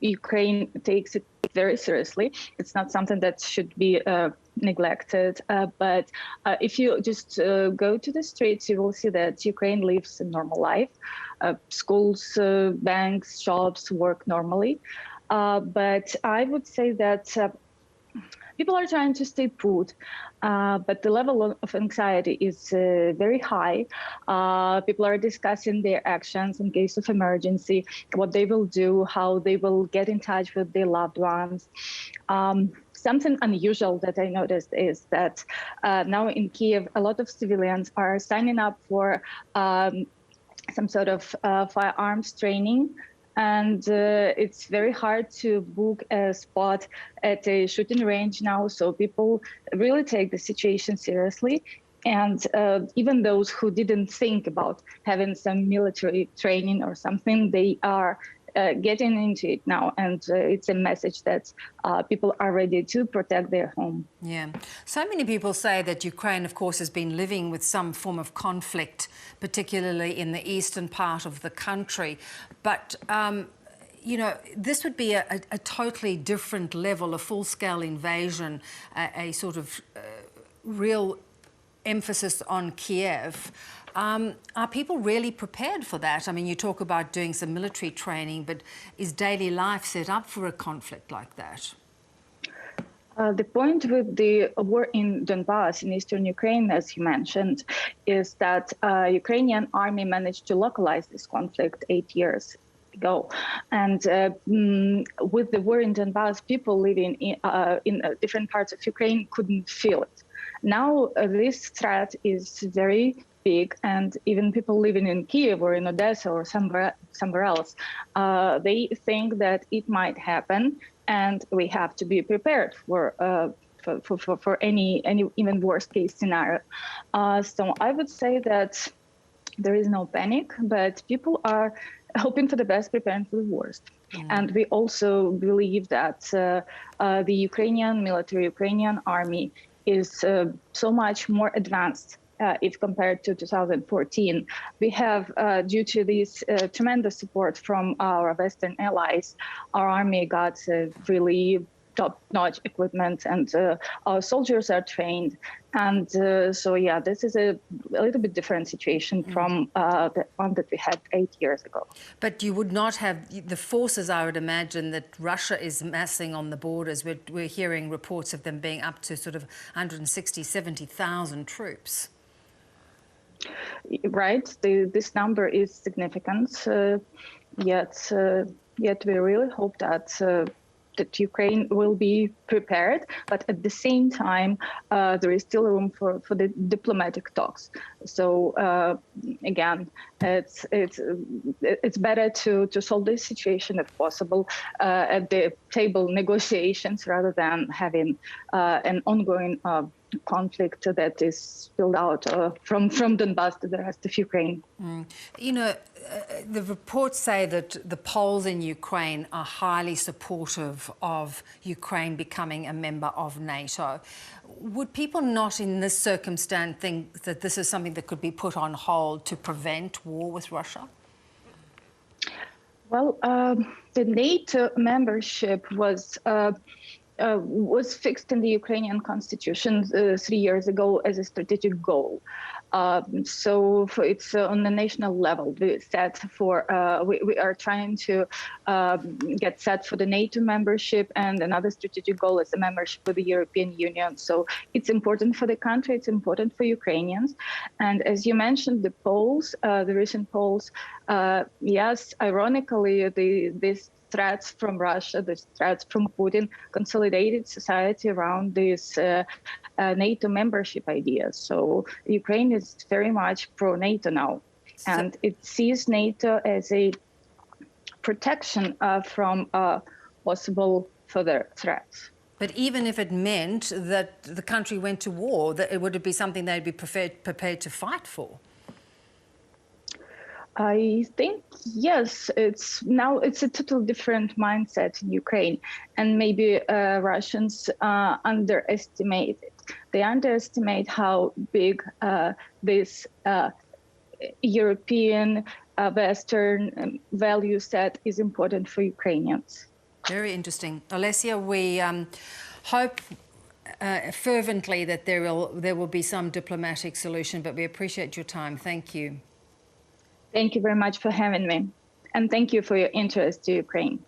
Ukraine takes it very seriously. It's not something that should be neglected. But if you just go to the streets, you will see that Ukraine lives a normal life. Schools, banks, shops work normally. But I would say that people are trying to stay put, but the level of anxiety is very high. People are discussing their actions in case of emergency, what they will do, how they will get in touch with their loved ones. Something unusual that I noticed is that now in Kyiv, a lot of civilians are signing up for some sort of firearms training. And it's very hard to book a spot at a shooting range now. So people really take the situation seriously. And even those who didn't think about having some military training or something, they are getting into it now. And it's a message that people are ready to protect their home. Yeah. So many people say that Ukraine, of course, has been living with some form of conflict, particularly in the eastern part of the country. But, you know, this would be a totally different level, a full-scale invasion, a sort of real emphasis on Kiev. Are people really prepared for that? I mean, you talk about doing some military training, but is daily life set up for a conflict like that? The point with the war in Donbass, in eastern Ukraine, as you mentioned, is that Ukrainian army managed to localize this conflict 8 years ago. And with the war in Donbass, people living in different parts of Ukraine couldn't feel it. Now, this threat is very big, and even people living in Kyiv or in Odessa or somewhere else, they think that it might happen, and we have to be prepared for any even worst case scenario. So I would say that there is no panic, but people are hoping for the best, preparing for the worst. And we also believe that the Ukrainian military, Ukrainian army is so much more advanced if compared to 2014. We have, due to this tremendous support from our Western allies, our army got really top-notch equipment, and our soldiers are trained. And so, yeah, this is a little bit different situation from the one that we had 8 years ago. But you would not have the forces, I would imagine, that Russia is massing on the borders. We're hearing reports of them being up to sort of 160, 70,000 troops. Right, this number is significant, yet we really hope that Ukraine will be prepared, but at the same time, there is still room for the diplomatic talks. So again, it's better to solve this situation if possible at the table negotiations rather than having an ongoing conflict that is spilled out from Donbass to the rest of Ukraine. You know, the reports say that the Poles in Ukraine are highly supportive of Ukraine becoming a member of NATO. Would people not in this circumstance think that this is something that could be put on hold to prevent war with Russia? Well, the NATO membership was fixed in the Ukrainian constitution 3 years ago as a strategic goal. So it's on the national level. We are trying to get set for the NATO membership, and another strategic goal is the membership of the European Union. So it's important for the country, it's important for Ukrainians. And as you mentioned, the polls, the recent polls, yes, ironically, this threats from Russia, the threats from Putin, consolidated society around this NATO membership idea. So Ukraine is very much pro-NATO now, and it sees NATO as a protection from possible further threats. But even if it meant that the country went to war, that it would be something they'd be prepared to fight for? I think, yes, it's a totally different mindset in Ukraine, and maybe Russians underestimate it. They underestimate how big this European Western value set is important for Ukrainians. Very interesting. Olesia, we hope fervently that there will be some diplomatic solution, but we appreciate your time. Thank you. Thank you very much for having me. And thank you for your interest to Ukraine.